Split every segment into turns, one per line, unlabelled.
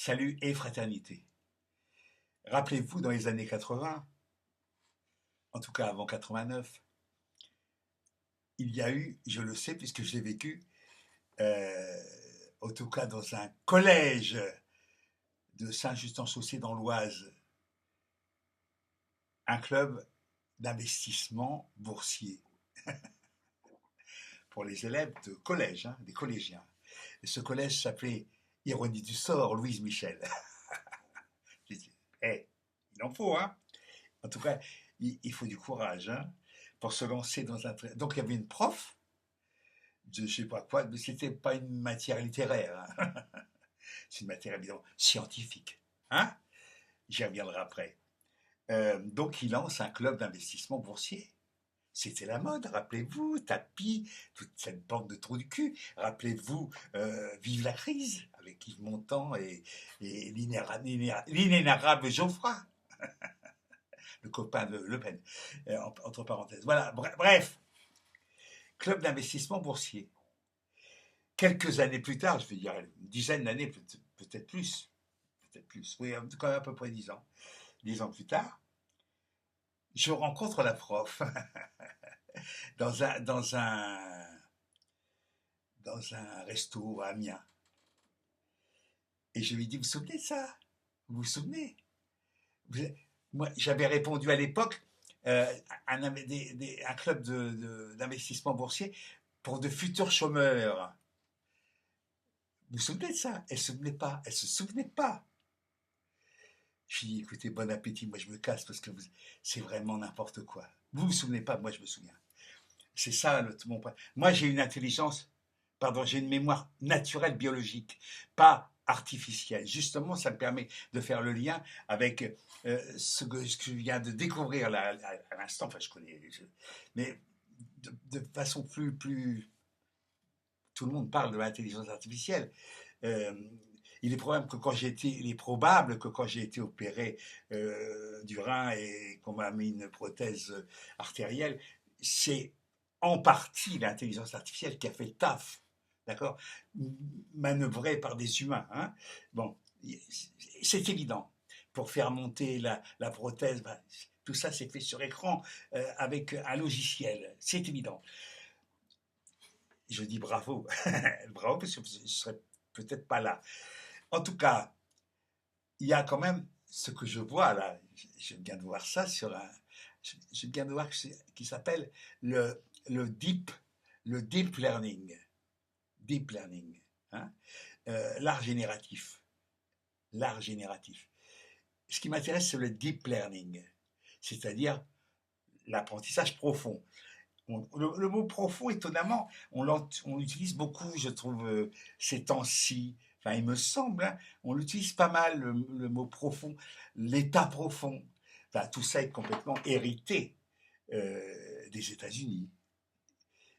Salut et fraternité. Rappelez-vous, dans les années 80, en tout cas avant 89, il y a eu, je le sais puisque je l'ai vécu, euh, en tout cas dans un collège de Saint-Just-en-Chaussée dans l'Oise, un club d'investissement boursier pour les élèves de collège, hein, des collégiens. Et ce collège s'appelait, ironie du sort, Louise Michel. J'ai dit, hey, il en faut, hein. En tout cas, il faut du courage, hein, pour se lancer dans un... Donc il y avait une prof de je sais pas quoi, mais c'était pas une matière littéraire, hein. C'est une matière évidemment scientifique, hein. J'y reviendrai après. Donc il lance un club d'investissement boursier. C'était la mode, rappelez-vous, tapis, toute cette bande de trous du cul. Rappelez-vous, Vive la crise, avec Yves Montand et l'inénarrable Geoffroy, le copain de Le Pen, entre parenthèses. Voilà, bref, club d'investissement boursier. Quelques années plus tard, je veux dire une dizaine d'années, peut-être plus, oui, quand même à peu près 10 ans. 10 ans plus tard, je rencontre la prof dans un resto à Amiens. Et je lui dis, vous vous souvenez de ça? Vous vous souvenez? Vous- Moi, j'avais répondu à l'époque, un club d'investissement boursier pour de futurs chômeurs. Vous vous souvenez de ça? Elle se souvenait pas. Elle se souvenait pas. Je lui dis, écoutez, bon appétit, moi je me casse parce que c'est vraiment n'importe quoi. Vous vous souvenez pas, moi je me souviens. C'est ça mon point. Moi j'ai une intelligence, pardon, j'ai une mémoire naturelle biologique, pas artificielle. Justement, ça me permet de faire le lien avec ce que je viens de découvrir là, à l'instant. Enfin, je connais, mais de façon plus. Tout le monde parle de l'intelligence artificielle. Euh, il est probable que quand j'ai été opéré du rein et qu'on m'a mis une prothèse artérielle, c'est en partie l'intelligence artificielle qui a fait le taf, d'accord, manœuvrée par des humains, hein. Bon, c'est évident. Pour faire monter la prothèse, ben, tout ça c'est fait sur écran avec un logiciel, c'est évident. Je dis bravo, bravo parce que je ne serais peut-être pas là. En tout cas, il y a quand même ce que je vois là. Je viens de voir ça sur un. Je viens de voir qui s'appelle le deep, le deep learning. Deep learning. Hein, l'art génératif. L'art génératif. Ce qui m'intéresse, c'est le deep learning, c'est-à-dire l'apprentissage profond. Le mot profond, étonnamment, on l'utilise beaucoup, je trouve, ces temps-ci. Enfin, il me semble, hein, on l'utilise pas mal, le mot profond, l'état profond. Enfin, tout ça est complètement hérité des États-Unis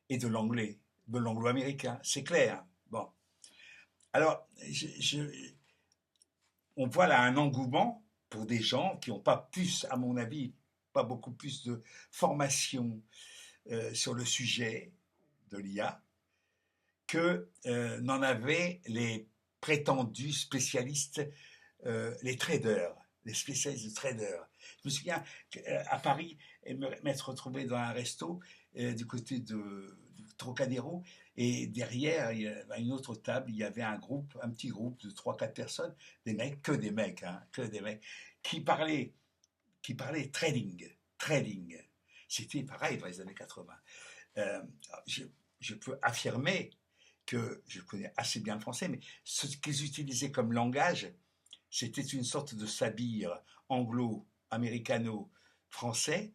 et de l'anglo-américain, c'est clair. Bon. Alors, on voit là un engouement pour des gens qui n'ont pas plus, à mon avis, pas beaucoup plus de formation sur le sujet de l'IA que n'en avaient les prétendus spécialistes, les traders, les spécialistes de traders. Je me souviens qu'à Paris, m'être retrouvé dans un resto du côté du Trocadéro, et derrière, il y avait une autre table, il y avait un petit groupe de 3 4 personnes, des mecs, que des mecs, hein, que des mecs, qui parlaient, trading, trading. C'était pareil dans les années 80. Euh, je, je peux affirmer que je connais assez bien le français, mais ce qu'ils utilisaient comme langage, c'était une sorte de sabir anglo-américano-français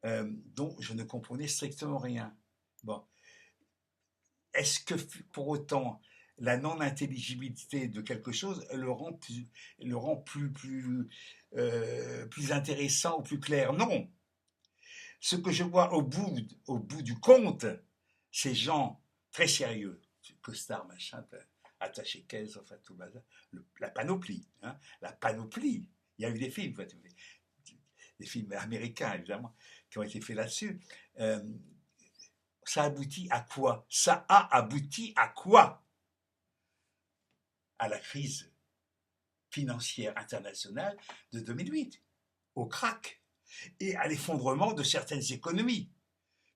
dont je ne comprenais strictement rien. Bon, est-ce que pour autant la non-intelligibilité de quelque chose le rend plus intéressant ou plus clair? Non. Ce que je vois au bout du compte, ces gens très sérieux, costard, machin, attaché caisse, enfin tout bazar, la panoplie, hein, la panoplie. Il y a eu des films, des films américains évidemment, qui ont été faits là-dessus. Euh, Ça aboutit à quoi? Ça a abouti à quoi? À la crise financière internationale de 2008, au krach et à l'effondrement de certaines économies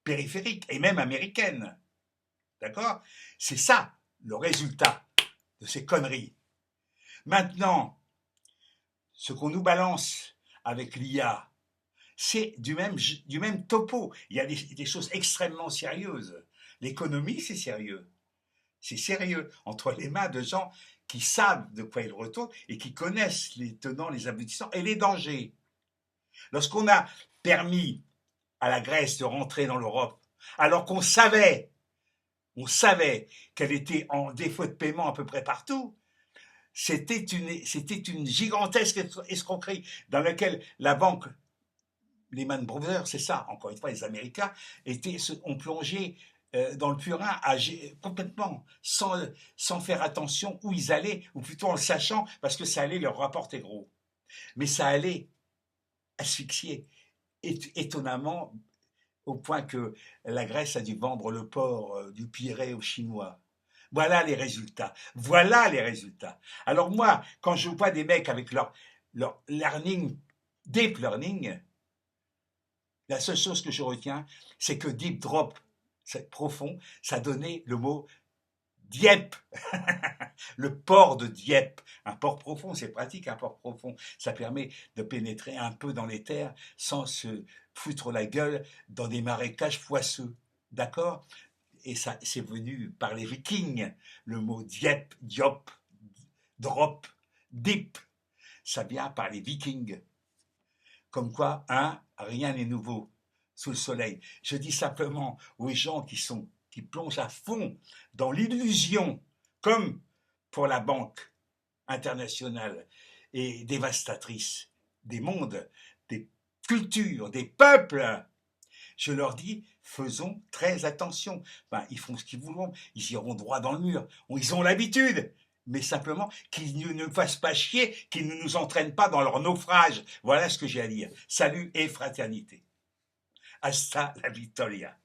périphériques et même américaines. D'accord? C'est ça le résultat de ces conneries. Maintenant, ce qu'on nous balance avec l'IA, c'est du même topo. Il y a des choses extrêmement sérieuses. L'économie, c'est sérieux. C'est sérieux entre les mains de gens qui savent de quoi ils retournent et qui connaissent les tenants, les aboutissants et les dangers. Lorsqu'on a permis à la Grèce de rentrer dans l'Europe, alors qu'on savait qu'elle était en défaut de paiement à peu près partout, c'était une gigantesque escroquerie dans laquelle la banque Lehman Brothers, c'est ça, encore une fois, les Américains ont plongé dans le purin complètement, sans faire attention où ils allaient, ou plutôt en le sachant, parce que ça allait leur rapporter gros. Mais ça allait asphyxier, étonnamment, au point que la Grèce a dû vendre le port du Pirée aux Chinois. Voilà les résultats. Voilà les résultats. Alors moi, quand je vois des mecs avec leur learning, deep learning, la seule chose que je retiens, c'est que deep drop, c'est profond, ça donnait le mot Dieppe, le port de Dieppe, un port profond, c'est pratique un port profond, ça permet de pénétrer un peu dans les terres sans se foutre la gueule dans des marécages poisseux, d'accord? Et ça, c'est venu par les Vikings, le mot Dieppe, Diop, drop, deep, ça vient par les Vikings. Comme quoi, rien n'est nouveau sous le soleil. Je dis simplement aux gens qui plongent à fond dans l'illusion, comme pour la Banque internationale et dévastatrice des mondes, des cultures, des peuples, je leur dis, faisons très attention. Ils font ce qu'ils voudront, ils iront droit dans le mur, ils ont l'habitude. Mais simplement qu'ils ne nous fassent pas chier, qu'ils ne nous entraînent pas dans leur naufrage. Voilà ce que j'ai à dire. Salut et fraternité. Hasta la Victoria.